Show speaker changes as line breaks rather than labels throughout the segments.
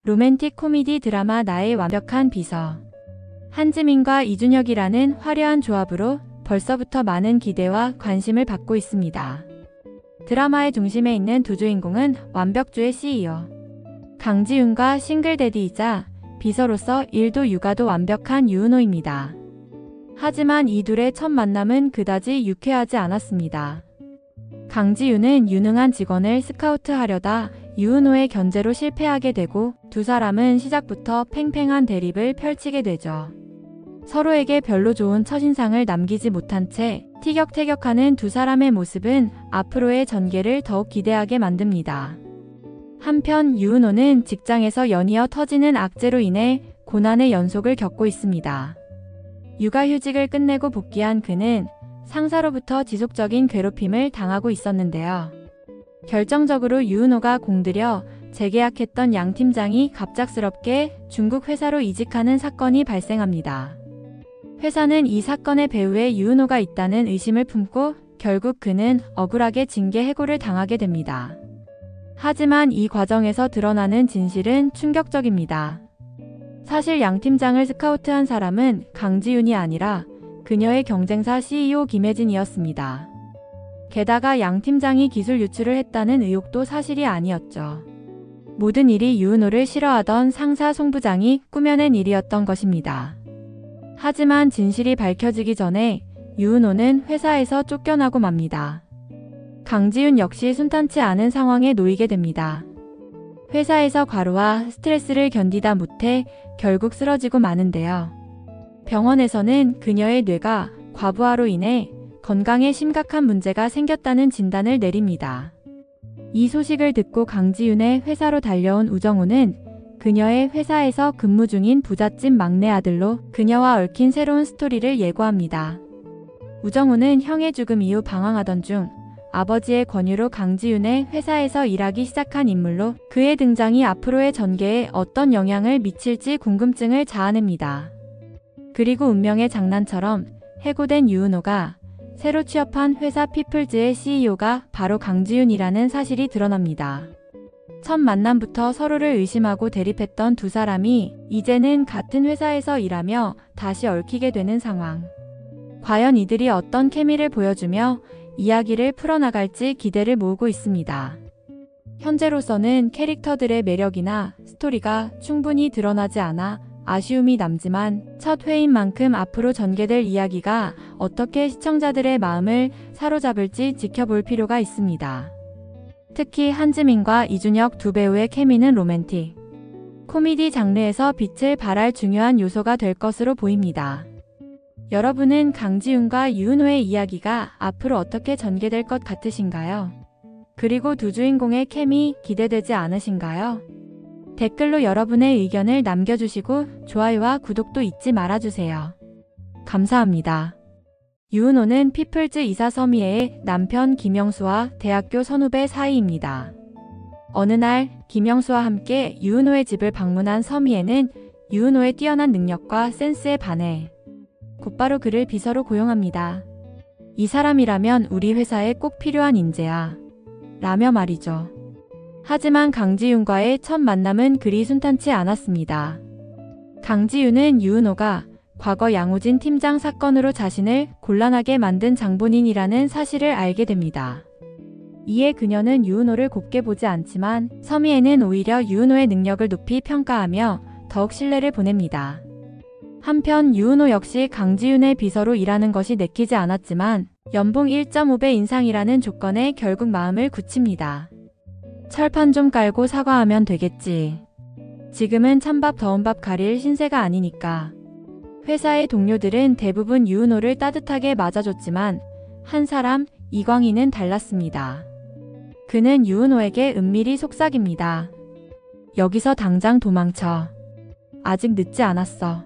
로맨틱 코미디 드라마 나의 완벽한 비서. 한지민과 이준혁이라는 화려한 조합으로 벌써부터 많은 기대와 관심을 받고 있습니다. 드라마의 중심에 있는 두 주인공은 완벽주의 CEO 강지윤과 싱글데디이자 비서로서 일도 육아도 완벽한 유은호입니다. 하지만 이 둘의 첫 만남은 그다지 유쾌하지 않았습니다. 강지윤은 유능한 직원을 스카우트하려다 유은호의 견제로 실패하게 되고 두 사람은 시작부터 팽팽한 대립을 펼치게 되죠. 서로에게 별로 좋은 첫인상을 남기지 못한 채 티격태격하는 두 사람의 모습은 앞으로의 전개를 더욱 기대하게 만듭니다. 한편 유은호는 직장에서 연이어 터지는 악재로 인해 고난의 연속을 겪고 있습니다. 육아휴직을 끝내고 복귀한 그는 상사로부터 지속적인 괴롭힘을 당하고 있었는데요. 결정적으로 유은호가 공들여 재계약했던 양 팀장이 갑작스럽게 중국 회사로 이직하는 사건이 발생합니다. 회사는 이 사건의 배후에 유은호가 있다는 의심을 품고 결국 그는 억울하게 징계 해고를 당하게 됩니다. 하지만 이 과정에서 드러나는 진실은 충격적입니다. 사실 양 팀장을 스카우트한 사람은 강지윤이 아니라 그녀의 경쟁사 CEO 김혜진이었습니다. 게다가 양 팀장이 기술 유출을 했다는 의혹도 사실이 아니었죠. 모든 일이 유은호를 싫어하던 상사 송 부장이 꾸며낸 일이었던 것입니다. 하지만 진실이 밝혀지기 전에 유은호는 회사에서 쫓겨나고 맙니다. 강지윤 역시 순탄치 않은 상황에 놓이게 됩니다. 회사에서 과로와 스트레스를 견디다 못해 결국 쓰러지고 마는데요. 병원에서는 그녀의 뇌가 과부하로 인해 건강에 심각한 문제가 생겼다는 진단을 내립니다. 이 소식을 듣고 강지윤의 회사로 달려온 우정우는 그녀의 회사에서 근무 중인 부잣집 막내 아들로 그녀와 얽힌 새로운 스토리를 예고합니다. 우정우는 형의 죽음 이후 방황하던 중 아버지의 권유로 강지윤의 회사에서 일하기 시작한 인물로 그의 등장이 앞으로의 전개에 어떤 영향을 미칠지 궁금증을 자아냅니다. 그리고 운명의 장난처럼 해고된 유은호가 새로 취업한 회사 피플즈의 CEO가 바로 강지윤이라는 사실이 드러납니다. 첫 만남부터 서로를 의심하고 대립했던 두 사람이 이제는 같은 회사에서 일하며 다시 얽히게 되는 상황. 과연 이들이 어떤 케미를 보여주며 이야기를 풀어나갈지 기대를 모으고 있습니다. 현재로서는 캐릭터들의 매력이나 스토리가 충분히 드러나지 않아 아쉬움이 남지만 첫 회인 만큼 앞으로 전개될 이야기가 어떻게 시청자들의 마음을 사로잡을지 지켜볼 필요가 있습니다. 특히 한지민과 이준혁 두 배우의 케미는 로맨틱 코미디 장르에서 빛을 발할 중요한 요소가 될 것으로 보입니다. 여러분은 강지윤과 유은호의 이야기가 앞으로 어떻게 전개될 것 같으신가요? 그리고 두 주인공의 케미 기대되지 않으신가요? 댓글로 여러분의 의견을 남겨주시고 좋아요와 구독도 잊지 말아주세요. 감사합니다. 유은호는 피플즈 이사 서미애의 남편 김영수와 대학교 선후배 사이입니다. 어느 날 김영수와 함께 유은호의 집을 방문한 서미애는 유은호의 뛰어난 능력과 센스에 반해 곧바로 그를 비서로 고용합니다. 이 사람이라면 우리 회사에 꼭 필요한 인재야. 라며 말이죠. 하지만 강지윤과의 첫 만남은 그리 순탄치 않았습니다. 강지윤은 유은호가 과거 양우진 팀장 사건으로 자신을 곤란하게 만든 장본인이라는 사실을 알게 됩니다. 이에 그녀는 유은호를 곱게 보지 않지만 서미애는 오히려 유은호의 능력을 높이 평가하며 더욱 신뢰를 보냅니다. 한편 유은호 역시 강지윤의 비서로 일하는 것이 내키지 않았지만 연봉 1.5배 인상이라는 조건에 결국 마음을 굳힙니다. 철판 좀 깔고 사과하면 되겠지. 지금은 찬밥 더운 밥 가릴 신세가 아니니까. 회사의 동료들은 대부분 유은호를 따뜻하게 맞아줬지만 한 사람 이광희는 달랐습니다. 그는 유은호에게 은밀히 속삭입니다. 여기서 당장 도망쳐. 아직 늦지 않았어.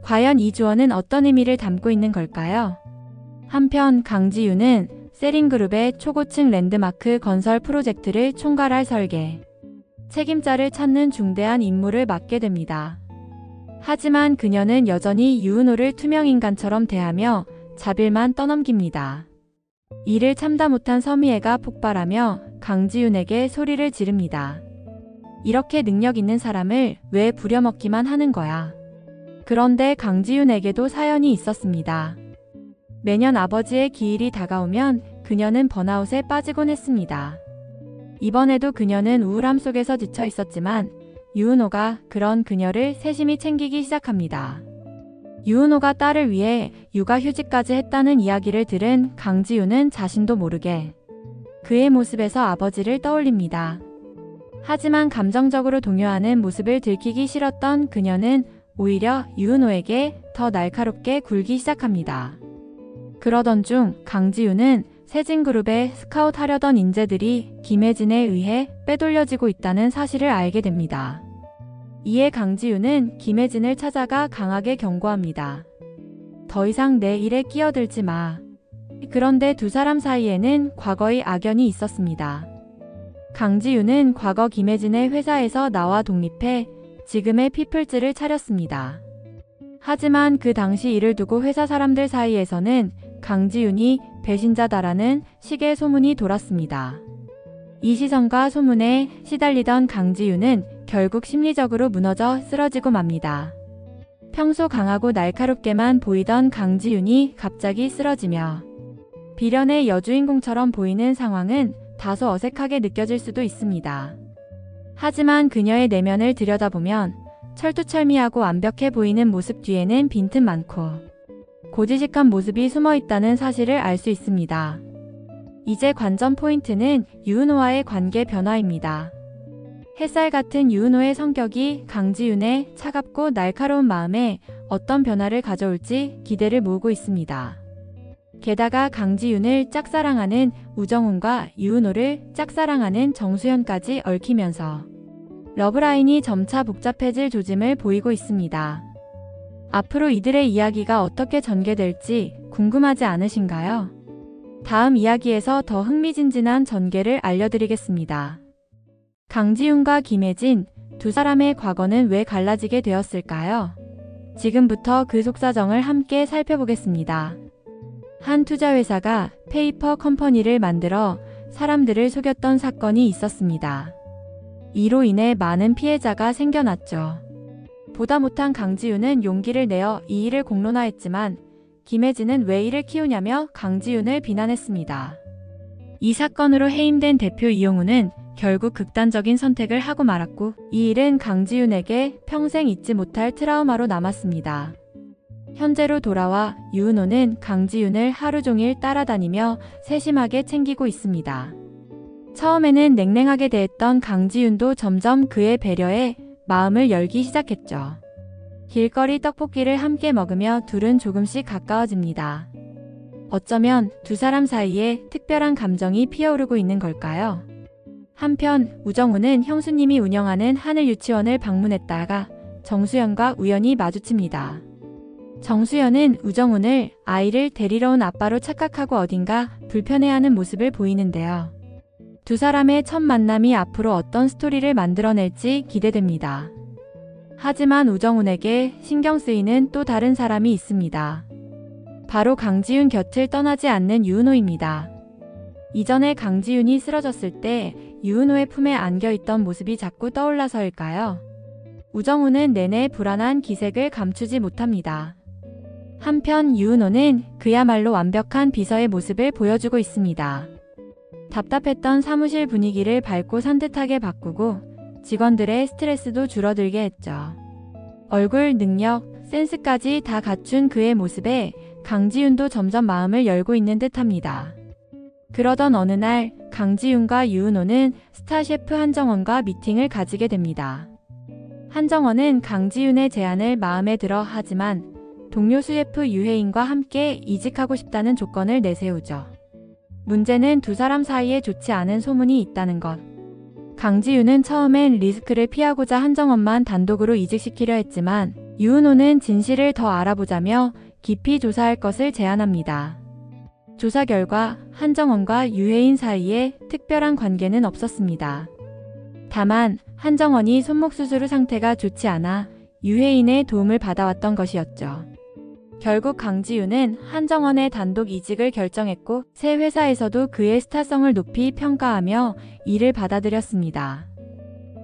과연 이 조언은 어떤 의미를 담고 있는 걸까요? 한편 강지윤은 세린그룹의 초고층 랜드마크 건설 프로젝트를 총괄할 설계, 책임자를 찾는 중대한 임무를 맡게 됩니다. 하지만 그녀는 여전히 유은호를 투명인간처럼 대하며 자빌만 떠넘깁니다. 이를 참다 못한 서미애가 폭발하며 강지윤에게 소리를 지릅니다. 이렇게 능력 있는 사람을 왜 부려먹기만 하는 거야. 그런데 강지윤에게도 사연이 있었습니다. 매년 아버지의 기일이 다가오면 그녀는 번아웃에 빠지곤 했습니다. 이번에도 그녀는 우울함 속에서 지쳐 있었지만 유은호가 그런 그녀를 세심히 챙기기 시작합니다. 유은호가 딸을 위해 육아휴직까지 했다는 이야기를 들은 강지윤은 자신도 모르게 그의 모습에서 아버지를 떠올립니다. 하지만 감정적으로 동요하는 모습을 들키기 싫었던 그녀는 오히려 유은호에게 더 날카롭게 굴기 시작합니다. 그러던 중 강지윤은 세진그룹에 스카웃하려던 인재들이 김혜진에 의해 빼돌려지고 있다는 사실을 알게 됩니다. 이에 강지윤은 김혜진을 찾아가 강하게 경고합니다. 더 이상 내 일에 끼어들지 마. 그런데 두 사람 사이에는 과거의 악연이 있었습니다. 강지윤은 과거 김혜진의 회사에서 나와 독립해 지금의 피플즈를 차렸습니다. 하지만 그 당시 이를 두고 회사 사람들 사이에서는 강지윤이 배신자다라는 식의 소문이 돌았습니다. 이 시선과 소문에 시달리던 강지윤은 결국 심리적으로 무너져 쓰러지고 맙니다. 평소 강하고 날카롭게만 보이던 강지윤이 갑자기 쓰러지며 비련의 여주인공처럼 보이는 상황은 다소 어색하게 느껴질 수도 있습니다. 하지만 그녀의 내면을 들여다보면 철두철미하고 완벽해 보이는 모습 뒤에는 빈틈 많고 고지식한 모습이 숨어 있다는 사실을 알 수 있습니다. 이제 관전 포인트는 유은호와의 관계 변화입니다. 햇살 같은 유은호의 성격이 강지윤의 차갑고 날카로운 마음에 어떤 변화를 가져올지 기대를 모으고 있습니다. 게다가 강지윤을 짝사랑하는 우정훈과 유은호를 짝사랑하는 정수현까지 얽히면서 러브라인이 점차 복잡해질 조짐을 보이고 있습니다. 앞으로 이들의 이야기가 어떻게 전개될지 궁금하지 않으신가요? 다음 이야기에서 더 흥미진진한 전개를 알려드리겠습니다. 강지윤과 김혜진, 두 사람의 과거는 왜 갈라지게 되었을까요? 지금부터 그 속사정을 함께 살펴보겠습니다. 한 투자회사가 페이퍼 컴퍼니를 만들어 사람들을 속였던 사건이 있었습니다. 이로 인해 많은 피해자가 생겨났죠. 보다 못한 강지윤은 용기를 내어 이 일을 공론화했지만 김혜진은 왜 이를 키우냐며 강지윤을 비난했습니다. 이 사건으로 해임된 대표 이용우는 결국 극단적인 선택을 하고 말았고 이 일은 강지윤에게 평생 잊지 못할 트라우마로 남았습니다. 현재로 돌아와 유은호는 강지윤을 하루 종일 따라다니며 세심하게 챙기고 있습니다. 처음에는 냉랭하게 대했던 강지윤도 점점 그의 배려에 마음을 열기 시작했죠. 길거리 떡볶이를 함께 먹으며 둘은 조금씩 가까워집니다. 어쩌면 두 사람 사이에 특별한 감정이 피어오르고 있는 걸까요? 한편 우정우는 형수님이 운영하는 하늘유치원을 방문했다가 정수연과 우연히 마주칩니다. 정수연은 우정훈을 아이를 데리러 온 아빠로 착각하고 어딘가 불편해하는 모습을 보이는데요. 두 사람의 첫 만남이 앞으로 어떤 스토리를 만들어낼지 기대됩니다. 하지만 우정훈에게 신경 쓰이는 또 다른 사람이 있습니다. 바로 강지윤 곁을 떠나지 않는 유은호입니다. 이전에 강지윤이 쓰러졌을 때 유은호의 품에 안겨있던 모습이 자꾸 떠올라서일까요? 우정훈은 내내 불안한 기색을 감추지 못합니다. 한편 유은호는 그야말로 완벽한 비서의 모습을 보여주고 있습니다. 답답했던 사무실 분위기를 밝고 산뜻하게 바꾸고 직원들의 스트레스도 줄어들게 했죠. 얼굴, 능력, 센스까지 다 갖춘 그의 모습에 강지윤도 점점 마음을 열고 있는 듯합니다. 그러던 어느 날 강지윤과 유은호는 스타 셰프 한정원과 미팅을 가지게 됩니다. 한정원은 강지윤의 제안을 마음에 들어 하지만 동료 셰프 유혜인과 함께 이직하고 싶다는 조건을 내세우죠. 문제는 두 사람 사이에 좋지 않은 소문이 있다는 것. 강지윤은 처음엔 리스크를 피하고자 한정원만 단독으로 이직시키려 했지만 유은호는 진실을 더 알아보자며 깊이 조사할 것을 제안합니다. 조사 결과 한정원과 유혜인 사이에 특별한 관계는 없었습니다. 다만 한정원이 손목 수술 후 상태가 좋지 않아 유혜인의 도움을 받아왔던 것이었죠. 결국 강지윤은 한정원의 단독 이직을 결정했고 새 회사에서도 그의 스타성을 높이 평가하며 이를 받아들였습니다.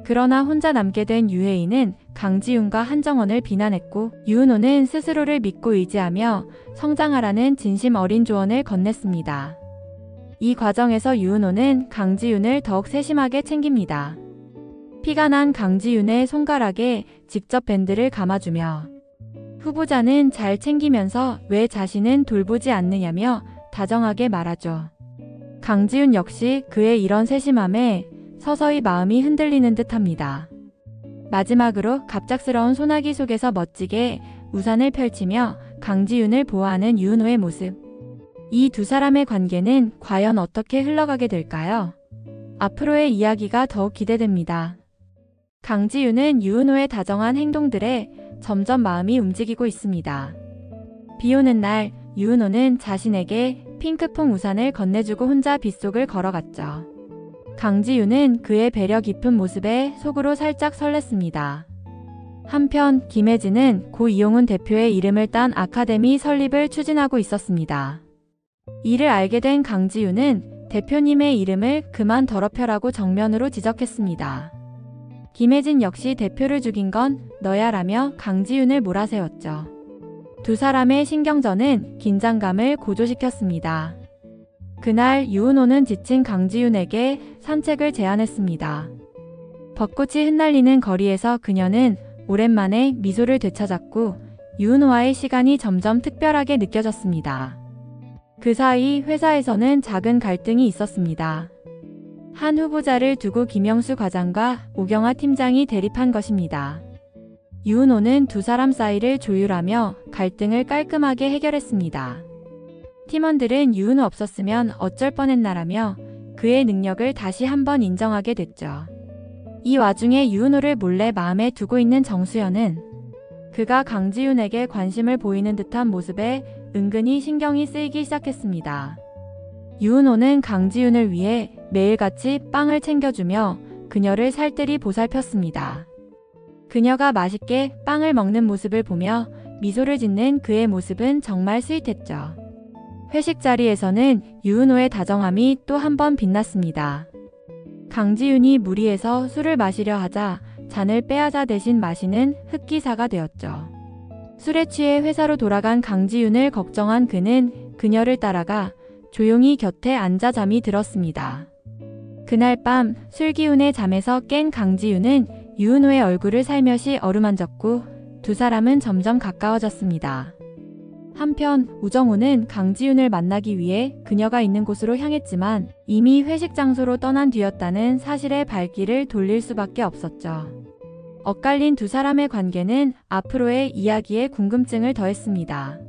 그러나 혼자 남게 된 유혜인은 강지윤과 한정원을 비난했고 유은호는 스스로를 믿고 의지하며 성장하라는 진심 어린 조언을 건넸습니다. 이 과정에서 유은호는 강지윤을 더욱 세심하게 챙깁니다. 피가 난 강지윤의 손가락에 직접 밴드를 감아주며 후보자는 잘 챙기면서 왜 자신은 돌보지 않느냐며 다정하게 말하죠. 강지윤 역시 그의 이런 세심함에 서서히 마음이 흔들리는 듯합니다. 마지막으로 갑작스러운 소나기 속에서 멋지게 우산을 펼치며 강지윤을 보호하는 유은호의 모습. 이 두 사람의 관계는 과연 어떻게 흘러가게 될까요? 앞으로의 이야기가 더욱 기대됩니다. 강지윤은 유은호의 다정한 행동들에 점점 마음이 움직이고 있습니다. 비 오는 날 유은호는 자신에게 핑크퐁 우산을 건네주고 혼자 빗속을 걸어갔죠. 강지윤은 그의 배려 깊은 모습에 속으로 살짝 설렜습니다. 한편 김혜진은 고 이용훈 대표의 이름을 딴 아카데미 설립을 추진하고 있었습니다. 이를 알게 된 강지윤은 대표님의 이름을 그만 더럽혀라고 정면으로 지적했습니다. 김혜진 역시 대표를 죽인 건 너야라며 강지윤을 몰아세웠죠. 두 사람의 신경전은 긴장감을 고조시켰습니다. 그날 유은호는 지친 강지윤에게 산책을 제안했습니다. 벚꽃이 흩날리는 거리에서 그녀는 오랜만에 미소를 되찾았고 유은호와의 시간이 점점 특별하게 느껴졌습니다. 그 사이 회사에서는 작은 갈등이 있었습니다. 한 후보자를 두고 김영수 과장과 오경화 팀장이 대립한 것입니다. 유은호는 두 사람 사이를 조율하며 갈등을 깔끔하게 해결했습니다. 팀원들은 유은호 없었으면 어쩔 뻔했나라며 그의 능력을 다시 한번 인정하게 됐죠. 이 와중에 유은호를 몰래 마음에 두고 있는 정수연은 그가 강지윤에게 관심을 보이는 듯한 모습에 은근히 신경이 쓰이기 시작했습니다. 유은호는 강지윤을 위해 매일같이 빵을 챙겨주며 그녀를 살뜰히 보살폈습니다. 그녀가 맛있게 빵을 먹는 모습을 보며 미소를 짓는 그의 모습은 정말 스윗했죠. 회식 자리에서는 유은호의 다정함이 또 한 번 빛났습니다. 강지윤이 무리해서 술을 마시려 하자 잔을 빼앗아 대신 마시는 흑기사가 되었죠. 술에 취해 회사로 돌아간 강지윤을 걱정한 그는 그녀를 따라가 조용히 곁에 앉아 잠이 들었습니다. 그날 밤 술기운의 잠에서 깬 강지윤은 유은호의 얼굴을 살며시 어루만졌고 두 사람은 점점 가까워졌습니다. 한편 우정우는 강지윤을 만나기 위해 그녀가 있는 곳으로 향했지만 이미 회식 장소로 떠난 뒤였다는 사실에 발길을 돌릴 수밖에 없었죠. 엇갈린 두 사람의 관계는 앞으로의 이야기에 궁금증을 더했습니다.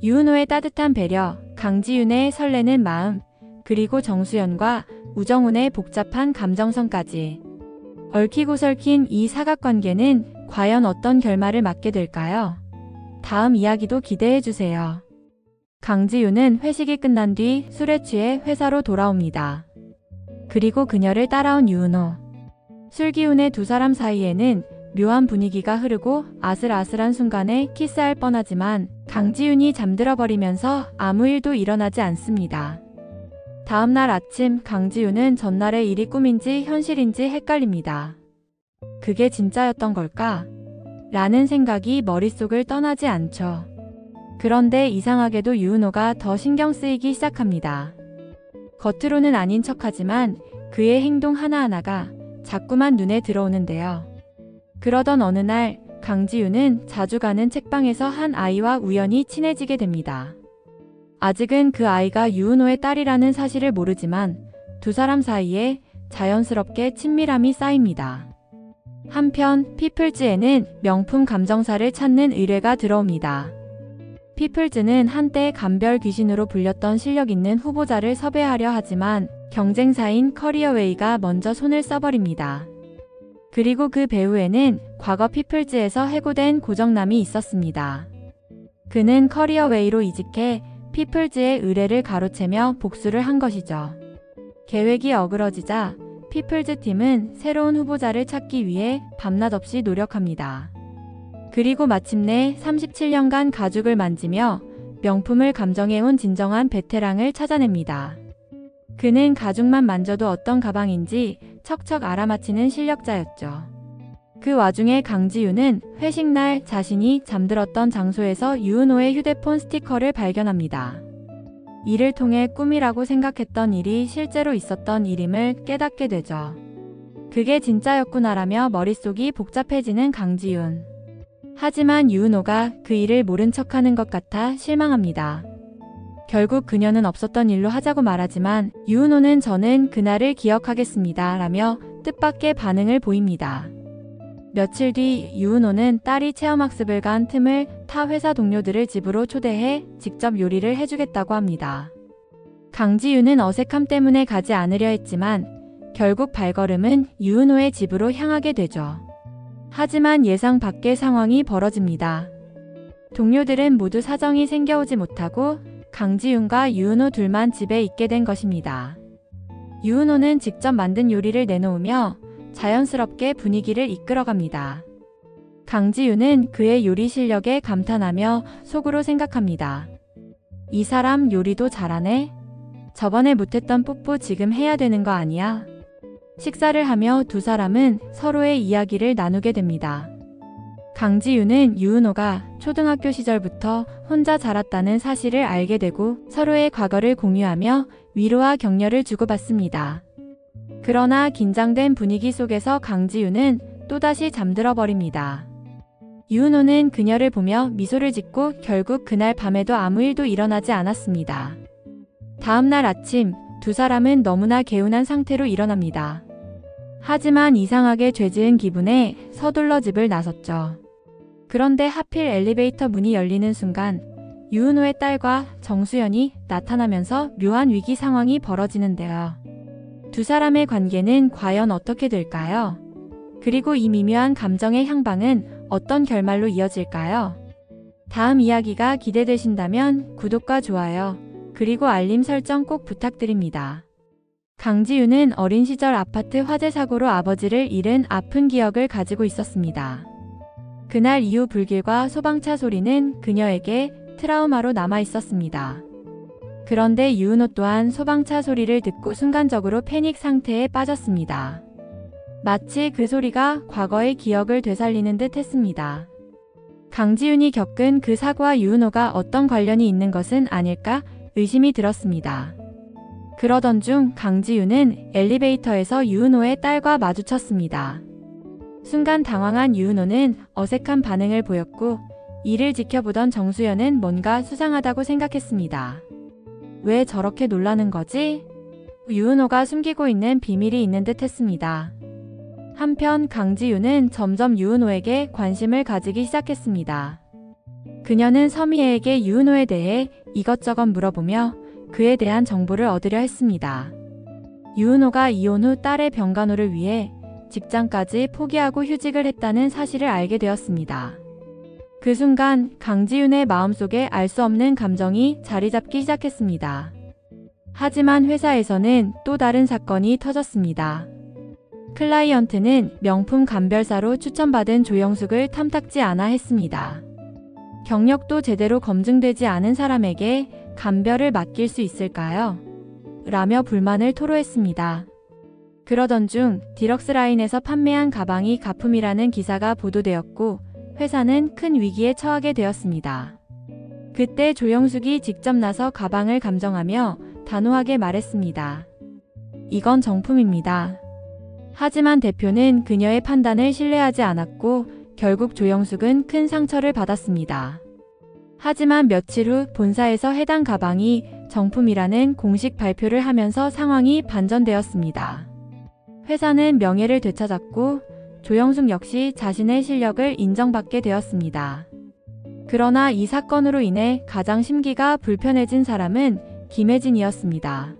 유은호의 따뜻한 배려, 강지윤의 설레는 마음, 그리고 정수연과 우정훈의 복잡한 감정선까지. 얽히고 설킨 이 사각관계는 과연 어떤 결말을 맞게 될까요? 다음 이야기도 기대해주세요. 강지윤은 회식이 끝난 뒤 술에 취해 회사로 돌아옵니다. 그리고 그녀를 따라온 유은호. 술기운의 두 사람 사이에는 묘한 분위기가 흐르고 아슬아슬한 순간에 키스할 뻔하지만 강지윤이 잠들어 버리면서 아무 일도 일어나지 않습니다. 다음날 아침 강지윤은 전날의 일이 꿈인지 현실인지 헷갈립니다. 그게 진짜였던 걸까? 라는 생각이 머릿속을 떠나지 않죠. 그런데 이상하게도 유은호가 더 신경 쓰이기 시작합니다. 겉으로는 아닌 척하지만 그의 행동 하나하나가 자꾸만 눈에 들어오는데요. 그러던 어느 날 강지윤은 자주 가는 책방에서 한 아이와 우연히 친해지게 됩니다. 아직은 그 아이가 유은호의 딸이라는 사실을 모르지만 두 사람 사이에 자연스럽게 친밀함이 쌓입니다. 한편 피플즈에는 명품 감정사를 찾는 의뢰가 들어옵니다. 피플즈는 한때 감별 귀신으로 불렸던 실력 있는 후보자를 섭외하려 하지만 경쟁사인 커리어웨이가 먼저 손을 써버립니다. 그리고 그 배후에는 과거 피플즈에서 해고된 고정남이 있었습니다. 그는 커리어웨이로 이직해 피플즈의 의뢰를 가로채며 복수를 한 것이죠. 계획이 어그러지자 피플즈 팀은 새로운 후보자를 찾기 위해 밤낮 없이 노력합니다. 그리고 마침내 37년간 가죽을 만지며 명품을 감정해온 진정한 베테랑을 찾아냅니다. 그는 가죽만 만져도 어떤 가방인지 척척 알아맞히는 실력자였죠. 그 와중에 강지윤은 회식날 자신이 잠들었던 장소에서 유은호의 휴대폰 스티커를 발견합니다. 이를 통해 꿈이라고 생각했던 일이 실제로 있었던 일임을 깨닫게 되죠. 그게 진짜였구나라며 머릿속이 복잡해지는 강지윤. 하지만 유은호가 그 일을 모른 척하는 것 같아 실망합니다. 결국 그녀는 없었던 일로 하자고 말하지만 유은호는 저는 그날을 기억하겠습니다 라며 뜻밖의 반응을 보입니다. 며칠 뒤 유은호는 딸이 체험학습을 간 틈을 타 회사 동료들을 집으로 초대해 직접 요리를 해주겠다고 합니다. 강지윤은 어색함 때문에 가지 않으려 했지만 결국 발걸음은 유은호의 집으로 향하게 되죠. 하지만 예상 밖의 상황이 벌어집니다. 동료들은 모두 사정이 생겨오지 못하고 강지윤과 유은호 둘만 집에 있게 된 것입니다. 유은호는 직접 만든 요리를 내놓으며 자연스럽게 분위기를 이끌어갑니다. 강지윤은 그의 요리 실력에 감탄하며 속으로 생각합니다. 이 사람 요리도 잘하네? 저번에 못했던 뽀뽀 지금 해야 되는 거 아니야? 식사를 하며 두 사람은 서로의 이야기를 나누게 됩니다. 강지윤은 유은호가 초등학교 시절부터 혼자 자랐다는 사실을 알게 되고 서로의 과거를 공유하며 위로와 격려를 주고받습니다. 그러나 긴장된 분위기 속에서 강지윤은 또다시 잠들어 버립니다. 유은호는 그녀를 보며 미소를 짓고 결국 그날 밤에도 아무 일도 일어나지 않았습니다. 다음날 아침 두 사람은 너무나 개운한 상태로 일어납니다. 하지만 이상하게 죄지은 기분에 서둘러 집을 나섰죠. 그런데 하필 엘리베이터 문이 열리는 순간 유은호의 딸과 정수연이 나타나면서 묘한 위기 상황이 벌어지는데요. 두 사람의 관계는 과연 어떻게 될까요? 그리고 이 미묘한 감정의 향방은 어떤 결말로 이어질까요? 다음 이야기가 기대되신다면 구독과 좋아요, 그리고 알림 설정 꼭 부탁드립니다. 강지윤은 어린 시절 아파트 화재 사고로 아버지를 잃은 아픈 기억을 가지고 있었습니다. 그날 이후 불길과 소방차 소리는 그녀에게 트라우마로 남아 있었습니다. 그런데 유은호 또한 소방차 소리를 듣고 순간적으로 패닉 상태에 빠졌습니다. 마치 그 소리가 과거의 기억을 되살리는 듯 했습니다. 강지윤이 겪은 그 사고와 유은호가 어떤 관련이 있는 것은 아닐까 의심이 들었습니다. 그러던 중 강지윤은 엘리베이터에서 유은호의 딸과 마주쳤습니다. 순간 당황한 유은호는 어색한 반응을 보였고 이를 지켜보던 정수연은 뭔가 수상하다고 생각했습니다. 왜 저렇게 놀라는 거지? 유은호가 숨기고 있는 비밀이 있는 듯 했습니다. 한편 강지윤은 점점 유은호에게 관심을 가지기 시작했습니다. 그녀는 서미애에게 유은호에 대해 이것저것 물어보며 그에 대한 정보를 얻으려 했습니다. 유은호가 이혼 후 딸의 병간호를 위해 직장까지 포기하고 휴직을 했다는 사실을 알게 되었습니다. 그 순간 강지윤의 마음속에 알 수 없는 감정이 자리 잡기 시작했습니다. 하지만 회사에서는 또 다른 사건이 터졌습니다. 클라이언트는 명품 감별사로 추천받은 조영숙을 탐탁지 않아 했습니다. 경력도 제대로 검증되지 않은 사람에게 감별을 맡길 수 있을까요? 라며 불만을 토로했습니다. 그러던 중 디럭스라인에서 판매한 가방이 가품이라는 기사가 보도되었고 회사는 큰 위기에 처하게 되었습니다. 그때 조영숙이 직접 나서 가방을 감정하며 단호하게 말했습니다. 이건 정품입니다. 하지만 대표는 그녀의 판단을 신뢰하지 않았고 결국 조영숙은 큰 상처를 받았습니다. 하지만 며칠 후 본사에서 해당 가방이 정품이라는 공식 발표를 하면서 상황이 반전되었습니다. 회사는 명예를 되찾았고 조영숙 역시 자신의 실력을 인정받게 되었습니다. 그러나 이 사건으로 인해 가장 심기가 불편해진 사람은 김혜진이었습니다.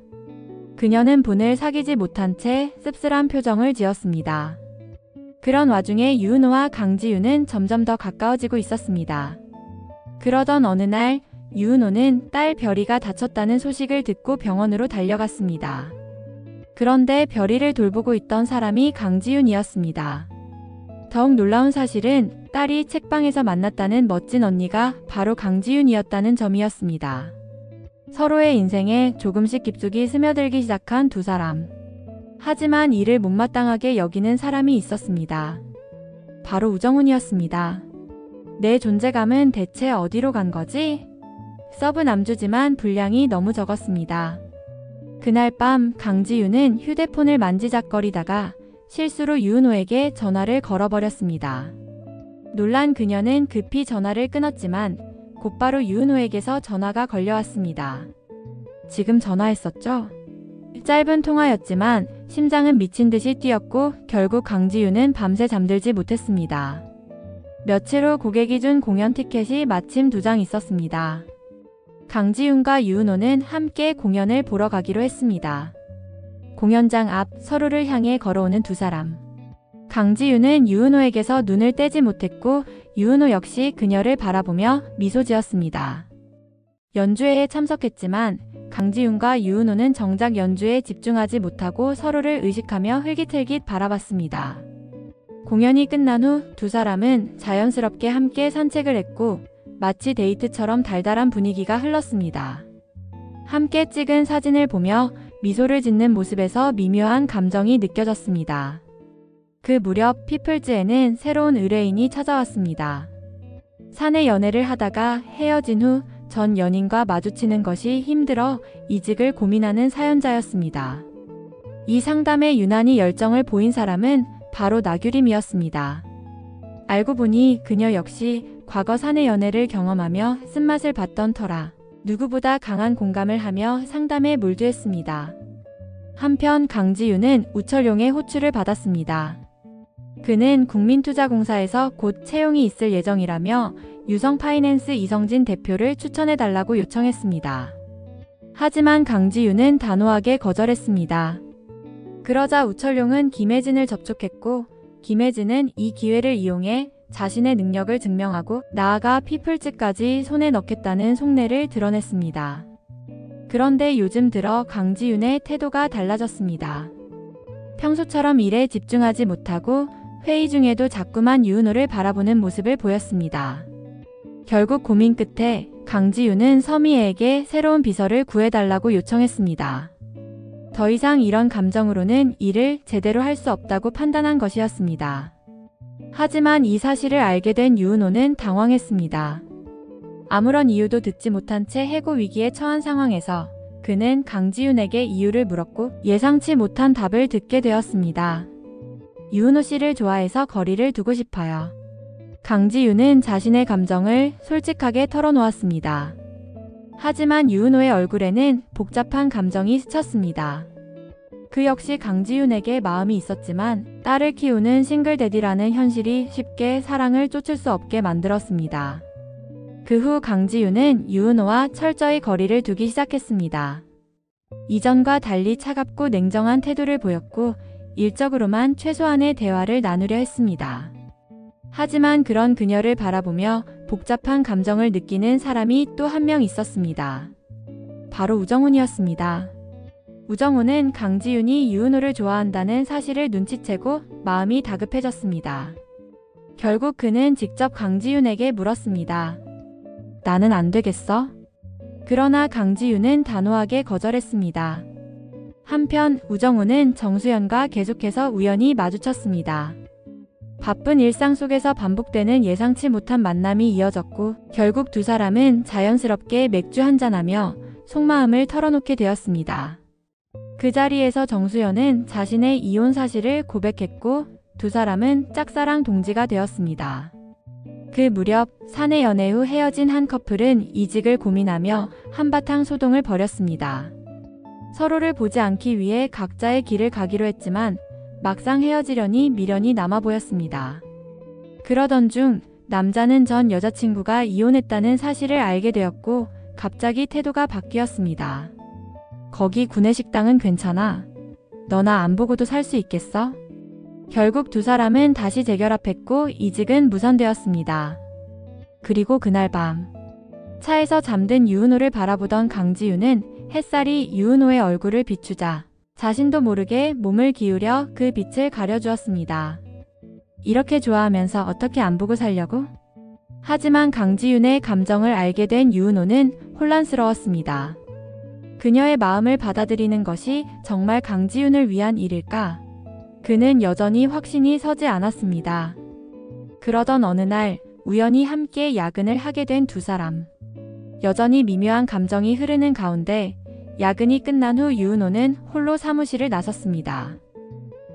그녀는 본을 사귀지 못한 채 씁쓸한 표정을 지었습니다. 그런 와중에 유은호와 강지윤은 점점 더 가까워지고 있었습니다. 그러던 어느 날 유은호는 딸 별이가 다쳤다는 소식을 듣고 병원으로 달려갔습니다. 그런데 별이를 돌보고 있던 사람이 강지윤이었습니다. 더욱 놀라운 사실은 딸이 책방에서 만났다는 멋진 언니가 바로 강지윤이었다는 점이었습니다. 서로의 인생에 조금씩 깊숙이 스며들기 시작한 두 사람. 하지만 이를 못마땅하게 여기는 사람이 있었습니다. 바로 우정훈이었습니다. 내 존재감은 대체 어디로 간 거지? 서브 남주지만 분량이 너무 적었습니다. 그날 밤 강지윤은 휴대폰을 만지작거리다가 실수로 유은호에게 전화를 걸어버렸습니다. 놀란 그녀는 급히 전화를 끊었지만 곧바로 유은호에게서 전화가 걸려왔습니다. 지금 전화했었죠? 짧은 통화였지만 심장은 미친 듯이 뛰었고 결국 강지윤은 밤새 잠들지 못했습니다. 며칠 후 고객이 준 공연 티켓이 마침 2장 있었습니다. 강지윤과 유은호는 함께 공연을 보러 가기로 했습니다. 공연장 앞 서로를 향해 걸어오는 두 사람. 강지윤은 유은호에게서 눈을 떼지 못했고 유은호 역시 그녀를 바라보며 미소 지었습니다. 연주회에 참석했지만 강지윤과 유은호는 정작 연주에 집중하지 못하고 서로를 의식하며 흘깃흘깃 바라봤습니다. 공연이 끝난 후 두 사람은 자연스럽게 함께 산책을 했고 마치 데이트처럼 달달한 분위기가 흘렀습니다. 함께 찍은 사진을 보며 미소를 짓는 모습에서 미묘한 감정이 느껴졌습니다. 그 무렵 피플즈에는 새로운 의뢰인이 찾아왔습니다. 사내 연애를 하다가 헤어진 후 전 연인과 마주치는 것이 힘들어 이직을 고민하는 사연자였습니다. 이 상담에 유난히 열정을 보인 사람은 바로 나규림이었습니다. 알고 보니 그녀 역시 과거 사내 연애를 경험하며 쓴맛을 봤던 터라 누구보다 강한 공감을 하며 상담에 몰두했습니다. 한편 강지윤은 우철용의 호출을 받았습니다. 그는 국민투자공사에서 곧 채용이 있을 예정이라며 유성파이낸스 이성진 대표를 추천해달라고 요청했습니다. 하지만 강지윤은 단호하게 거절했습니다. 그러자 우철용은 김혜진을 접촉했고 김혜진은 이 기회를 이용해 자신의 능력을 증명하고 나아가 피플즈까지 손에 넣겠다는 속내를 드러냈습니다. 그런데 요즘 들어 강지윤의 태도가 달라졌습니다. 평소처럼 일에 집중하지 못하고 회의 중에도 자꾸만 유은호를 바라보는 모습을 보였습니다. 결국 고민 끝에 강지윤은 서미애에게 새로운 비서를 구해달라고 요청했습니다. 더 이상 이런 감정으로는 일을 제대로 할 수 없다고 판단한 것이었습니다. 하지만 이 사실을 알게 된 유은호는 당황했습니다. 아무런 이유도 듣지 못한 채 해고 위기에 처한 상황에서 그는 강지윤에게 이유를 물었고 예상치 못한 답을 듣게 되었습니다. 유은호 씨를 좋아해서 거리를 두고 싶어요. 강지윤은 자신의 감정을 솔직하게 털어놓았습니다. 하지만 유은호의 얼굴에는 복잡한 감정이 스쳤습니다. 그 역시 강지윤에게 마음이 있었지만 딸을 키우는 싱글데디라는 현실이 쉽게 사랑을 쫓을 수 없게 만들었습니다. 그 후 강지윤은 유은호와 철저히 거리를 두기 시작했습니다. 이전과 달리 차갑고 냉정한 태도를 보였고 일적으로만 최소한의 대화를 나누려 했습니다. 하지만 그런 그녀를 바라보며 복잡한 감정을 느끼는 사람이 또 한 명 있었습니다. 바로 우정훈이었습니다. 우정훈은 강지윤이 유은호를 좋아한다는 사실을 눈치채고 마음이 다급해졌습니다. 결국 그는 직접 강지윤에게 물었습니다. 나는 안 되겠어? 그러나 강지윤은 단호하게 거절했습니다. 한편 우정훈은 정수연과 계속해서 우연히 마주쳤습니다. 바쁜 일상 속에서 반복되는 예상치 못한 만남이 이어졌고 결국 두 사람은 자연스럽게 맥주 한잔하며 속마음을 털어놓게 되었습니다. 그 자리에서 정수연은 자신의 이혼 사실을 고백했고 두 사람은 짝사랑 동지가 되었습니다. 그 무렵 사내 연애 후 헤어진 한 커플은 이직을 고민하며 한바탕 소동을 벌였습니다. 서로를 보지 않기 위해 각자의 길을 가기로 했지만 막상 헤어지려니 미련이 남아 보였습니다. 그러던 중 남자는 전 여자친구가 이혼했다는 사실을 알게 되었고 갑자기 태도가 바뀌었습니다. 거기 구내식당은 괜찮아. 너나 안 보고도 살 수 있겠어? 결국 두 사람은 다시 재결합했고 이직은 무산되었습니다. 그리고 그날 밤 차에서 잠든 유은호를 바라보던 강지윤은 햇살이 유은호의 얼굴을 비추자 자신도 모르게 몸을 기울여 그 빛을 가려주었습니다. 이렇게 좋아하면서 어떻게 안 보고 살려고? 하지만 강지윤의 감정을 알게 된 유은호는 혼란스러웠습니다. 그녀의 마음을 받아들이는 것이 정말 강지윤을 위한 일일까? 그는 여전히 확신이 서지 않았습니다. 그러던 어느 날 우연히 함께 야근을 하게 된 두 사람. 여전히 미묘한 감정이 흐르는 가운데 야근이 끝난 후 유은호는 홀로 사무실을 나섰습니다.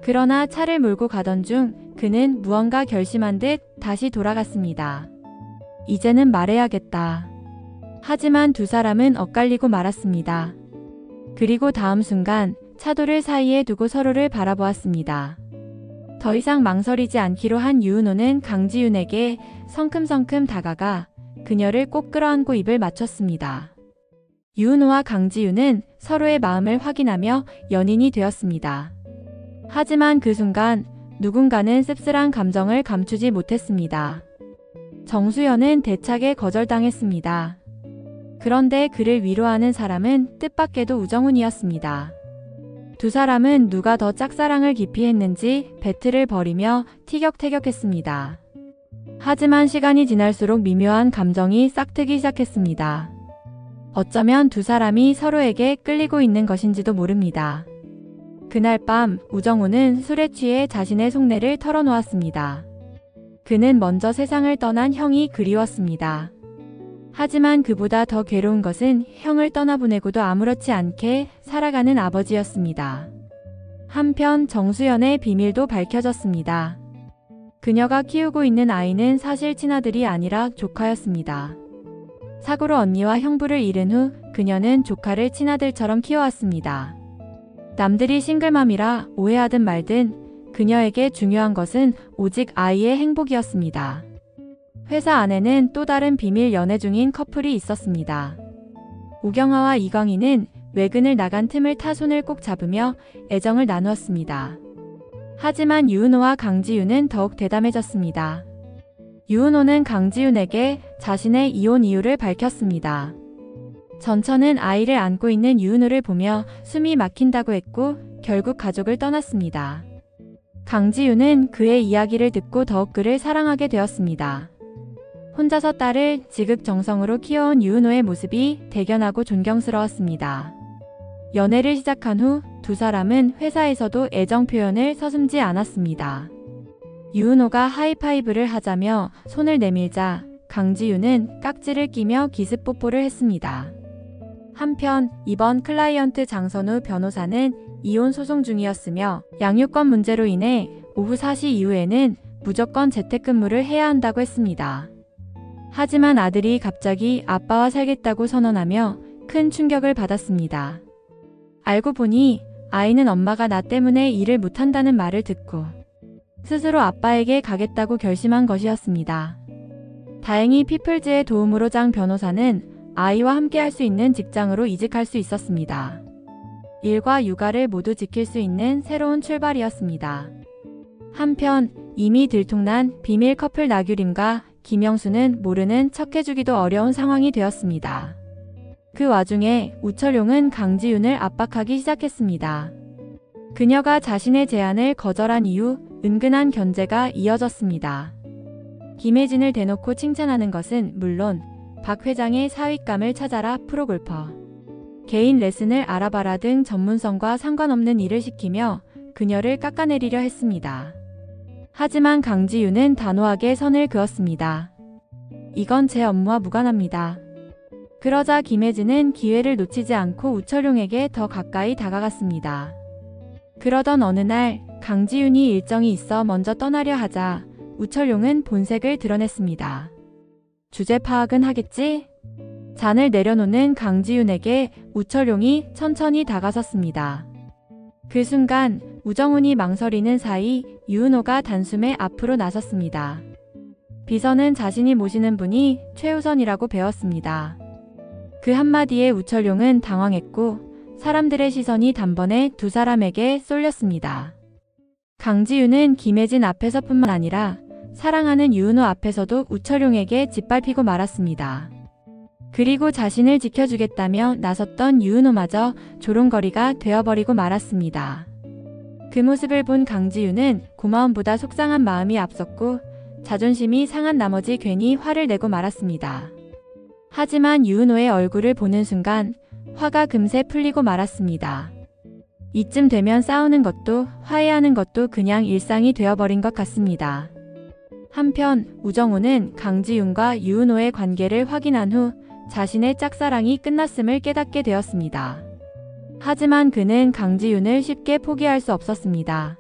그러나 차를 몰고 가던 중 그는 무언가 결심한 듯 다시 돌아갔습니다. 이제는 말해야겠다. 하지만 두 사람은 엇갈리고 말았습니다. 그리고 다음 순간 차도를 사이에 두고 서로를 바라보았습니다. 더 이상 망설이지 않기로 한 유은호는 강지윤에게 성큼성큼 다가가 그녀를 꼭 끌어안고 입을 맞췄습니다. 유은호와 강지윤은 서로의 마음을 확인하며 연인이 되었습니다. 하지만 그 순간 누군가는 씁쓸한 감정을 감추지 못했습니다. 정수연은 대차게 거절당했습니다. 그런데 그를 위로하는 사람은 뜻밖에도 우정훈이었습니다. 두 사람은 누가 더 짝사랑을 깊이 했는지 배틀을 벌이며 티격태격했습니다. 하지만 시간이 지날수록 미묘한 감정이 싹트기 시작했습니다. 어쩌면 두 사람이 서로에게 끌리고 있는 것인지도 모릅니다. 그날 밤 우정훈은 술에 취해 자신의 속내를 털어놓았습니다. 그는 먼저 세상을 떠난 형이 그리웠습니다. 하지만 그보다 더 괴로운 것은 형을 떠나보내고도 아무렇지 않게 살아가는 아버지였습니다. 한편 정수연의 비밀도 밝혀졌습니다. 그녀가 키우고 있는 아이는 사실 친아들이 아니라 조카였습니다. 사고로 언니와 형부를 잃은 후 그녀는 조카를 친아들처럼 키워왔습니다. 남들이 싱글맘이라 오해하든 말든 그녀에게 중요한 것은 오직 아이의 행복이었습니다. 회사 안에는 또 다른 비밀 연애 중인 커플이 있었습니다. 우경아와 이광희는 외근을 나간 틈을 타 손을 꼭 잡으며 애정을 나누었습니다. 하지만 유은호와 강지윤은 더욱 대담해졌습니다. 유은호는 강지윤에게 자신의 이혼 이유를 밝혔습니다. 전처는 아이를 안고 있는 유은호를 보며 숨이 막힌다고 했고 결국 가족을 떠났습니다. 강지윤은 그의 이야기를 듣고 더욱 그를 사랑하게 되었습니다. 혼자서 딸을 지극정성으로 키워온 유은호의 모습이 대견하고 존경스러웠습니다. 연애를 시작한 후 두 사람은 회사에서도 애정 표현을 서슴지 않았습니다. 유은호가 하이파이브를 하자며 손을 내밀자 강지윤은 깍지를 끼며 기습 뽀뽀를 했습니다. 한편 이번 클라이언트 장선우 변호사는 이혼 소송 중이었으며 양육권 문제로 인해 오후 4시 이후에는 무조건 재택근무를 해야 한다고 했습니다. 하지만 아들이 갑자기 아빠와 살겠다고 선언하며 큰 충격을 받았습니다. 알고 보니 아이는 엄마가 나 때문에 일을 못한다는 말을 듣고 스스로 아빠에게 가겠다고 결심한 것이었습니다. 다행히 피플즈의 도움으로 장 변호사는 아이와 함께 할 수 있는 직장으로 이직할 수 있었습니다. 일과 육아를 모두 지킬 수 있는 새로운 출발이었습니다. 한편 이미 들통난 비밀 커플 나규림과 김영수는 모르는 척 해주기도 어려운 상황이 되었습니다. 그 와중에 우철용은 강지윤을 압박하기 시작했습니다. 그녀가 자신의 제안을 거절한 이후 은근한 견제가 이어졌습니다. 김혜진을 대놓고 칭찬하는 것은 물론 박 회장의 사윗감을 찾아라 프로골퍼, 개인 레슨을 알아봐라 등 전문성과 상관없는 일을 시키며 그녀를 깎아내리려 했습니다. 하지만 강지윤은 단호하게 선을 그었습니다. 이건 제 업무와 무관합니다. 그러자 김혜진은 기회를 놓치지 않고 우철용에게 더 가까이 다가갔습니다. 그러던 어느 날 강지윤이 일정이 있어 먼저 떠나려 하자 우철용은 본색을 드러냈습니다. 주제 파악은 하겠지? 잔을 내려놓는 강지윤에게 우철용이 천천히 다가섰습니다. 그 순간 우정훈이 망설이는 사이 유은호가 단숨에 앞으로 나섰습니다. 비서는 자신이 모시는 분이 최우선이라고 배웠습니다. 그 한마디에 우철용은 당황했고 사람들의 시선이 단번에 두 사람에게 쏠렸습니다. 강지윤은 김혜진 앞에서뿐만 아니라 사랑하는 유은호 앞에서도 우철용에게 짓밟히고 말았습니다. 그리고 자신을 지켜주겠다며 나섰던 유은호마저 조롱거리가 되어버리고 말았습니다. 그 모습을 본 강지윤은 고마움보다 속상한 마음이 앞섰고 자존심이 상한 나머지 괜히 화를 내고 말았습니다. 하지만 유은호의 얼굴을 보는 순간 화가 금세 풀리고 말았습니다. 이쯤 되면 싸우는 것도 화해하는 것도 그냥 일상이 되어버린 것 같습니다. 한편 우정우는 강지윤과 유은호의 관계를 확인한 후 자신의 짝사랑이 끝났음을 깨닫게 되었습니다. 하지만 그는 강지윤을 쉽게 포기할 수 없었습니다.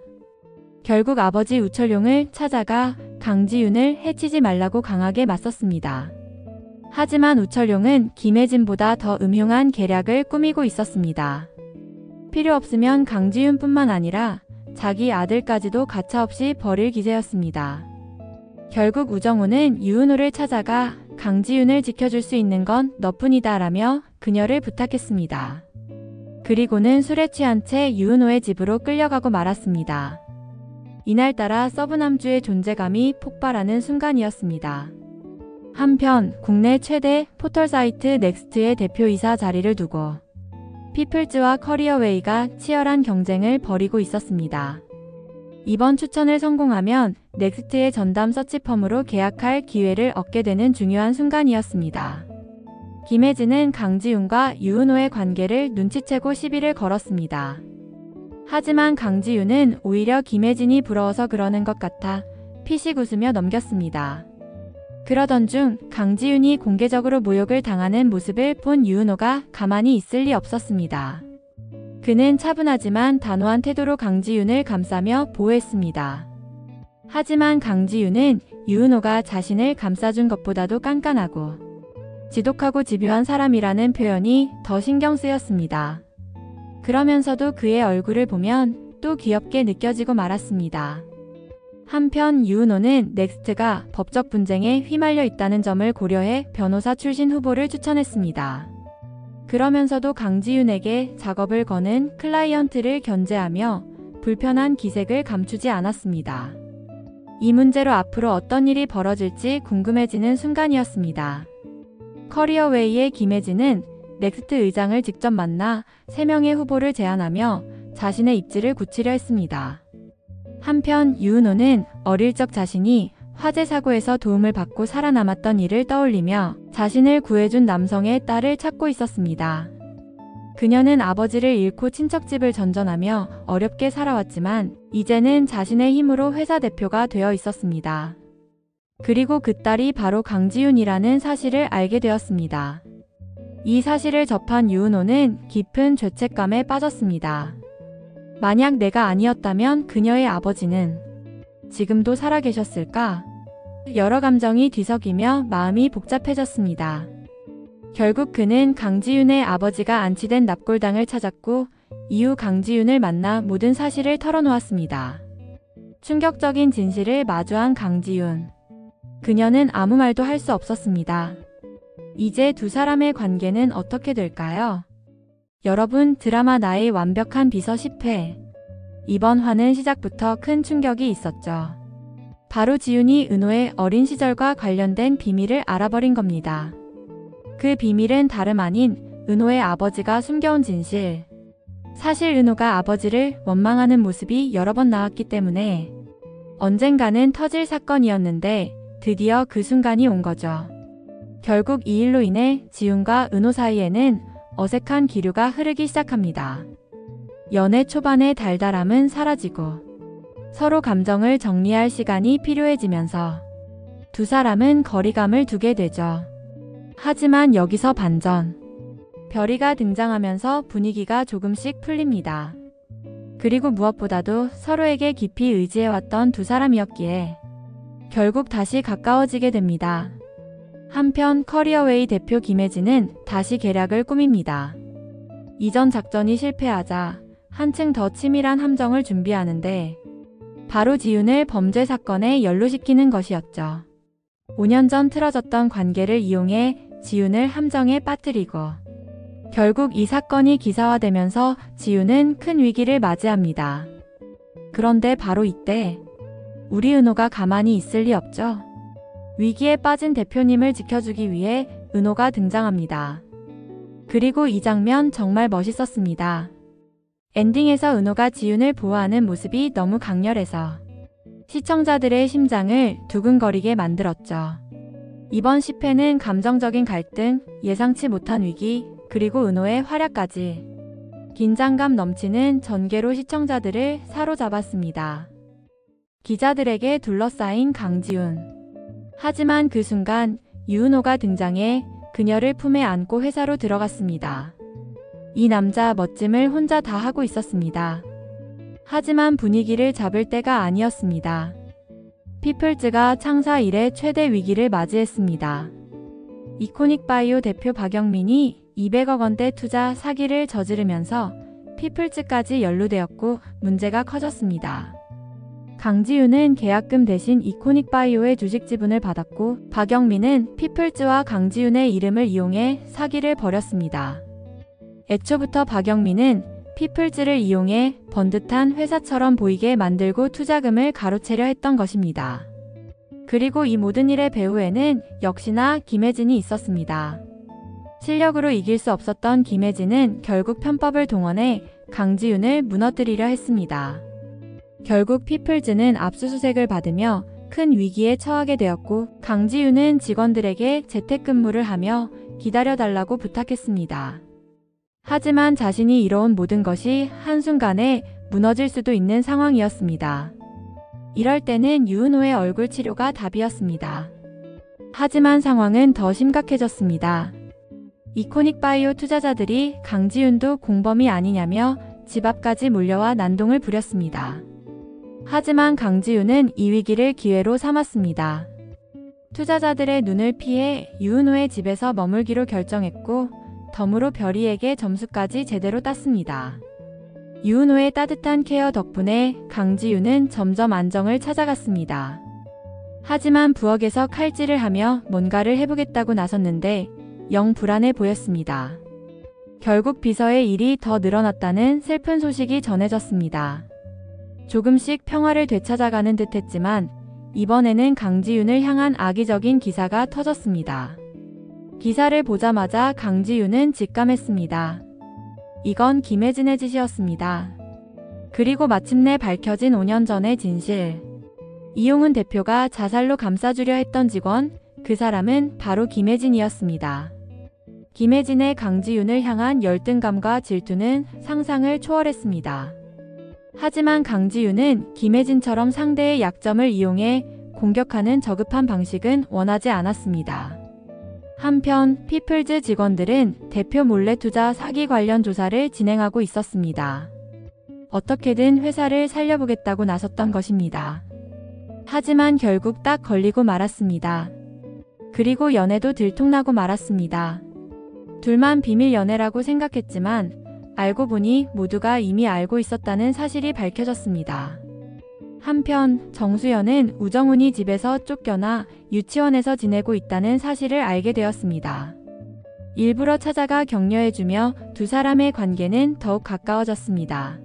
결국 아버지 우철용을 찾아가 강지윤을 해치지 말라고 강하게 맞섰습니다. 하지만 우철용은 김혜진보다 더 음흉한 계략을 꾸미고 있었습니다. 필요 없으면 강지윤뿐만 아니라 자기 아들까지도 가차없이 버릴 기세였습니다. 결국 우정우는 유은호를 찾아가 강지윤을 지켜줄 수 있는 건 너뿐이다 라며 그녀를 부탁했습니다. 그리고는 술에 취한 채 유은호의 집으로 끌려가고 말았습니다. 이날따라 서브남주의 존재감이 폭발하는 순간이었습니다. 한편 국내 최대 포털사이트 넥스트의 대표이사 자리를 두고 피플즈와 커리어웨이가 치열한 경쟁을 벌이고 있었습니다. 이번 추천을 성공하면 넥스트의 전담 서치펌으로 계약할 기회를 얻게 되는 중요한 순간이었습니다. 김혜진은 강지윤과 유은호의 관계를 눈치채고 시비를 걸었습니다. 하지만 강지윤은 오히려 김혜진이 부러워서 그러는 것 같아 피식 웃으며 넘겼습니다. 그러던 중 강지윤이 공개적으로 모욕을 당하는 모습을 본 유은호가 가만히 있을 리 없었습니다. 그는 차분하지만 단호한 태도로 강지윤을 감싸며 보호했습니다. 하지만 강지윤은 유은호가 자신을 감싸준 것보다도 깐깐하고 지독하고 집요한 사람이라는 표현이 더 신경 쓰였습니다. 그러면서도 그의 얼굴을 보면 또 귀엽게 느껴지고 말았습니다. 한편 유은호는 넥스트가 법적 분쟁에 휘말려 있다는 점을 고려해 변호사 출신 후보를 추천했습니다. 그러면서도 강지윤에게 작업을 거는 클라이언트를 견제하며 불편한 기색을 감추지 않았습니다. 이 문제로 앞으로 어떤 일이 벌어질지 궁금해지는 순간이었습니다. 커리어웨이의 김혜진은 넥스트 의장을 직접 만나 3명의 후보를 제안하며 자신의 입지를 굳히려 했습니다. 한편 유은호는 어릴 적 자신이 화재 사고에서 도움을 받고 살아남았던 일을 떠올리며 자신을 구해준 남성의 딸을 찾고 있었습니다. 그녀는 아버지를 잃고 친척집을 전전하며 어렵게 살아왔지만 이제는 자신의 힘으로 회사 대표가 되어 있었습니다. 그리고 그 딸이 바로 강지윤이라는 사실을 알게 되었습니다. 이 사실을 접한 유은호는 깊은 죄책감에 빠졌습니다. 만약 내가 아니었다면 그녀의 아버지는 지금도 살아계셨을까? 여러 감정이 뒤섞이며 마음이 복잡해졌습니다. 결국 그는 강지윤의 아버지가 안치된 납골당을 찾았고 이후 강지윤을 만나 모든 사실을 털어놓았습니다. 충격적인 진실을 마주한 강지윤. 그녀는 아무 말도 할 수 없었습니다. 이제 두 사람의 관계는 어떻게 될까요? 여러분, 드라마 나의 완벽한 비서 10회. 이번 화는 시작부터 큰 충격이 있었죠. 바로 지윤이 은호의 어린 시절과 관련된 비밀을 알아버린 겁니다. 그 비밀은 다름 아닌 은호의 아버지가 숨겨온 진실. 사실 은호가 아버지를 원망하는 모습이 여러 번 나왔기 때문에 언젠가는 터질 사건이었는데 드디어 그 순간이 온 거죠. 결국 이 일로 인해 지윤과 은호 사이에는 어색한 기류가 흐르기 시작합니다. 연애 초반의 달달함은 사라지고 서로 감정을 정리할 시간이 필요해지면서 두 사람은 거리감을 두게 되죠. 하지만 여기서 반전. 별이가 등장하면서 분위기가 조금씩 풀립니다. 그리고 무엇보다도 서로에게 깊이 의지해왔던 두 사람이었기에 결국 다시 가까워지게 됩니다. 한편 커리어웨이 대표 김혜진은 다시 계략을 꾸밉니다. 이전 작전이 실패하자 한층 더 치밀한 함정을 준비하는데 바로 지윤을 범죄 사건에 연루시키는 것이었죠. 5년 전 틀어졌던 관계를 이용해 지윤을 함정에 빠뜨리고 결국 이 사건이 기사화되면서 지윤은 큰 위기를 맞이합니다. 그런데 바로 이때 우리 은호가 가만히 있을 리 없죠. 위기에 빠진 대표님을 지켜주기 위해 은호가 등장합니다. 그리고 이 장면 정말 멋있었습니다. 엔딩에서 은호가 지윤을 보호하는 모습이 너무 강렬해서 시청자들의 심장을 두근거리게 만들었죠. 이번 10회는 감정적인 갈등, 예상치 못한 위기, 그리고 은호의 활약까지 긴장감 넘치는 전개로 시청자들을 사로잡았습니다. 기자들에게 둘러싸인 강지훈. 하지만 그 순간 유은호가 등장해 그녀를 품에 안고 회사로 들어갔습니다. 이 남자 멋짐을 혼자 다 하고 있었습니다. 하지만 분위기를 잡을 때가 아니었습니다. 피플즈가 창사 이래 최대 위기를 맞이했습니다. 이코닉바이오 대표 박영민이 200억 원대 투자 사기를 저지르면서 피플즈까지 연루되었고 문제가 커졌습니다. 강지훈은 계약금 대신 이코닉바이오의 주식 지분을 받았고 박영민은 피플즈와 강지훈의 이름을 이용해 사기를 벌였습니다. 애초부터 박영민은 피플즈를 이용해 번듯한 회사처럼 보이게 만들고 투자금을 가로채려 했던 것입니다. 그리고 이 모든 일의 배후에는 역시나 김혜진이 있었습니다. 실력으로 이길 수 없었던 김혜진은 결국 편법을 동원해 강지훈을 무너뜨리려 했습니다. 결국 피플즈는 압수수색을 받으며 큰 위기에 처하게 되었고 강지훈은 직원들에게 재택근무를 하며 기다려달라고 부탁했습니다. 하지만 자신이 이뤄온 모든 것이 한순간에 무너질 수도 있는 상황이었습니다. 이럴 때는 유은호의 얼굴 치료가 답이었습니다. 하지만 상황은 더 심각해졌습니다. 이코닉바이오 투자자들이 강지훈도 공범이 아니냐며 집 앞까지 몰려와 난동을 부렸습니다. 하지만 강지훈은 이 위기를 기회로 삼았습니다. 투자자들의 눈을 피해 유은호의 집에서 머물기로 결정했고 덤으로 별이에게 점수까지 제대로 땄습니다. 유은호의 따뜻한 케어 덕분에 강지훈은 점점 안정을 찾아갔습니다. 하지만 부엌에서 칼질을 하며 뭔가를 해보겠다고 나섰는데 영 불안해 보였습니다. 결국 비서의 일이 더 늘어났다는 슬픈 소식이 전해졌습니다. 조금씩 평화를 되찾아가는 듯 했지만 이번에는 강지훈을 향한 악의적인 기사가 터졌습니다. 기사를 보자마자 강지훈은 직감했습니다. 이건 김혜진의 짓이었습니다. 그리고 마침내 밝혀진 5년 전의 진실. 이용훈 대표가 자살로 감싸주려 했던 직원, 그 사람은 바로 김혜진이었습니다. 김혜진의 강지훈을 향한 열등감과 질투는 상상을 초월했습니다. 하지만 강지훈은 김혜진처럼 상대의 약점을 이용해 공격하는 저급한 방식은 원하지 않았습니다. 한편 피플즈 직원들은 대표 몰래 투자 사기 관련 조사를 진행하고 있었습니다. 어떻게든 회사를 살려보겠다고 나섰던 것입니다. 하지만 결국 딱 걸리고 말았습니다. 그리고 연애도 들통나고 말았습니다. 둘만 비밀 연애라고 생각했지만 알고 보니 모두가 이미 알고 있었다는 사실이 밝혀졌습니다. 한편 정수연은 우정훈이 집에서 쫓겨나 유치원에서 지내고 있다는 사실을 알게 되었습니다. 일부러 찾아가 격려해주며 두 사람의 관계는 더욱 가까워졌습니다.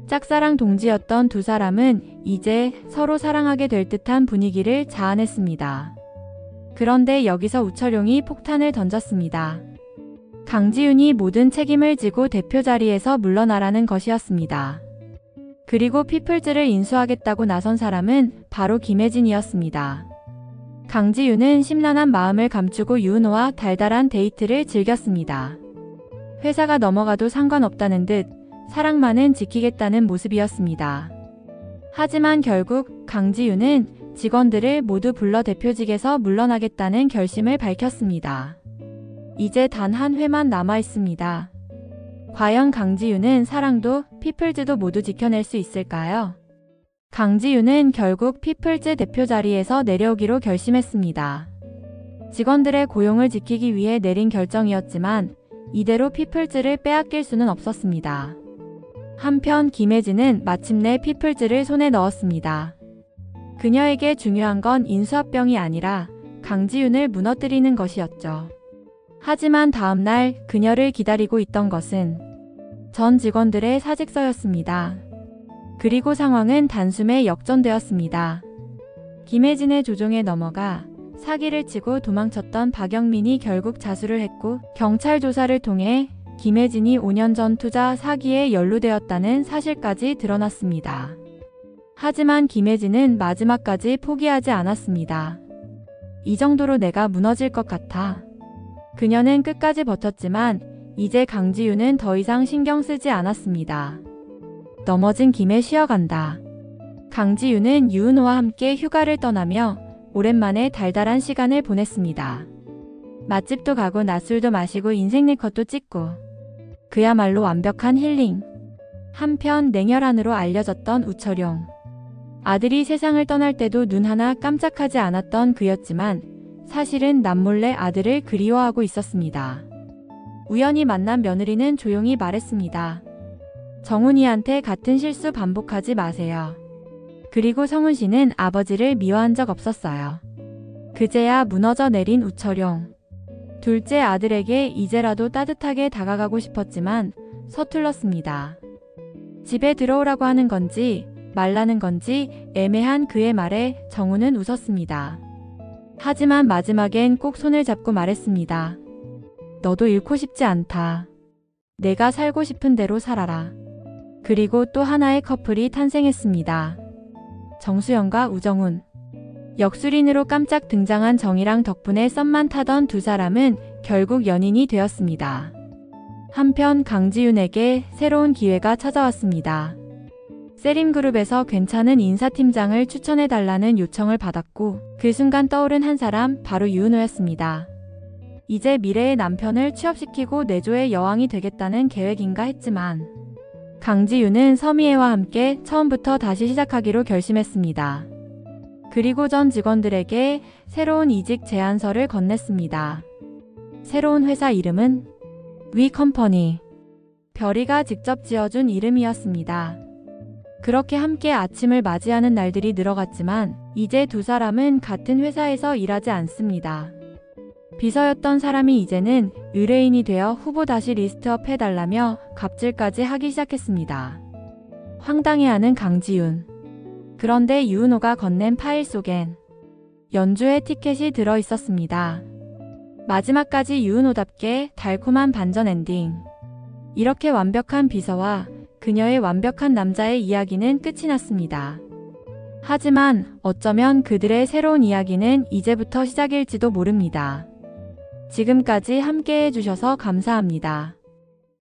짝사랑 동지였던 두 사람은 이제 서로 사랑하게 될 듯한 분위기를 자아냈습니다. 그런데 여기서 우철용이 폭탄을 던졌습니다. 강지훈이 모든 책임을 지고 대표 자리에서 물러나라는 것이었습니다. 그리고 피플즈를 인수하겠다고 나선 사람은 바로 김혜진이었습니다. 강지훈은 심란한 마음을 감추고 유은호와 달달한 데이트를 즐겼습니다. 회사가 넘어가도 상관없다는 듯 사랑만은 지키겠다는 모습이었습니다. 하지만 결국 강지훈은 직원들을 모두 불러 대표직에서 물러나겠다는 결심을 밝혔습니다. 이제 단 한 회만 남아 있습니다. 과연 강지훈은 사랑도 피플즈도 모두 지켜낼 수 있을까요? 강지훈은 결국 피플즈 대표 자리에서 내려오기로 결심했습니다. 직원들의 고용을 지키기 위해 내린 결정이었지만 이대로 피플즈를 빼앗길 수는 없었습니다. 한편 김혜진은 마침내 피플즈를 손에 넣었습니다. 그녀에게 중요한 건 인수합병이 아니라 강지훈을 무너뜨리는 것이었죠. 하지만 다음날 그녀를 기다리고 있던 것은 전 직원들의 사직서였습니다. 그리고 상황은 단숨에 역전되었습니다. 김혜진의 조종에 넘어가 사기를 치고 도망쳤던 박영민이 결국 자수를 했고 경찰 조사를 통해 김혜진이 5년 전 투자 사기에 연루되었다는 사실까지 드러났습니다. 하지만 김혜진은 마지막까지 포기하지 않았습니다. 이 정도로 내가 무너질 것 같아. 그녀는 끝까지 버텼지만 이제 강지윤은 더 이상 신경 쓰지 않았습니다. 넘어진 김에 쉬어간다. 강지윤은 유은호와 함께 휴가를 떠나며 오랜만에 달달한 시간을 보냈습니다. 맛집도 가고 낮술도 마시고 인생 네컷도 찍고 그야말로 완벽한 힐링. 한편 냉혈한으로 알려졌던 우철용. 아들이 세상을 떠날 때도 눈 하나 깜짝하지 않았던 그였지만 사실은 남몰래 아들을 그리워하고 있었습니다. 우연히 만난 며느리는 조용히 말했습니다. 정훈이한테 같은 실수 반복하지 마세요. 그리고 성훈 씨는 아버지를 미워한 적 없었어요. 그제야 무너져 내린 우철용. 둘째 아들에게 이제라도 따뜻하게 다가가고 싶었지만 서툴렀습니다. 집에 들어오라고 하는 건지 말라는 건지 애매한 그의 말에 정훈은 웃었습니다. 하지만 마지막엔 꼭 손을 잡고 말했습니다. 너도 잃고 싶지 않다. 내가 살고 싶은 대로 살아라. 그리고 또 하나의 커플이 탄생했습니다. 정수영과 우정훈. 역술인으로 깜짝 등장한 정이랑 덕분에 썸만 타던 두 사람은 결국 연인이 되었습니다. 한편 강지윤에게 새로운 기회가 찾아왔습니다. 세림그룹에서 괜찮은 인사팀장을 추천해달라는 요청을 받았고 그 순간 떠오른 한 사람 바로 유은호였습니다. 이제 미래의 남편을 취업시키고 내조의 여왕이 되겠다는 계획인가 했지만 강지윤은 서미애와 함께 처음부터 다시 시작하기로 결심했습니다. 그리고 전 직원들에게 새로운 이직 제안서를 건넸습니다. 새로운 회사 이름은 위컴퍼니. 별이가 직접 지어준 이름이었습니다. 그렇게 함께 아침을 맞이하는 날들이 늘어갔지만 이제 두 사람은 같은 회사에서 일하지 않습니다. 비서였던 사람이 이제는 의뢰인이 되어 후보 다시 리스트업 해달라며 갑질까지 하기 시작했습니다. 황당해하는 강지윤. 그런데 유은호가 건넨 파일 속엔 연주회 티켓이 들어있었습니다. 마지막까지 유은호답게 달콤한 반전 엔딩. 이렇게 완벽한 비서와 그녀의 완벽한 남자의 이야기는 끝이 났습니다. 하지만 어쩌면 그들의 새로운 이야기는 이제부터 시작일지도 모릅니다. 지금까지 함께 해주셔서 감사합니다.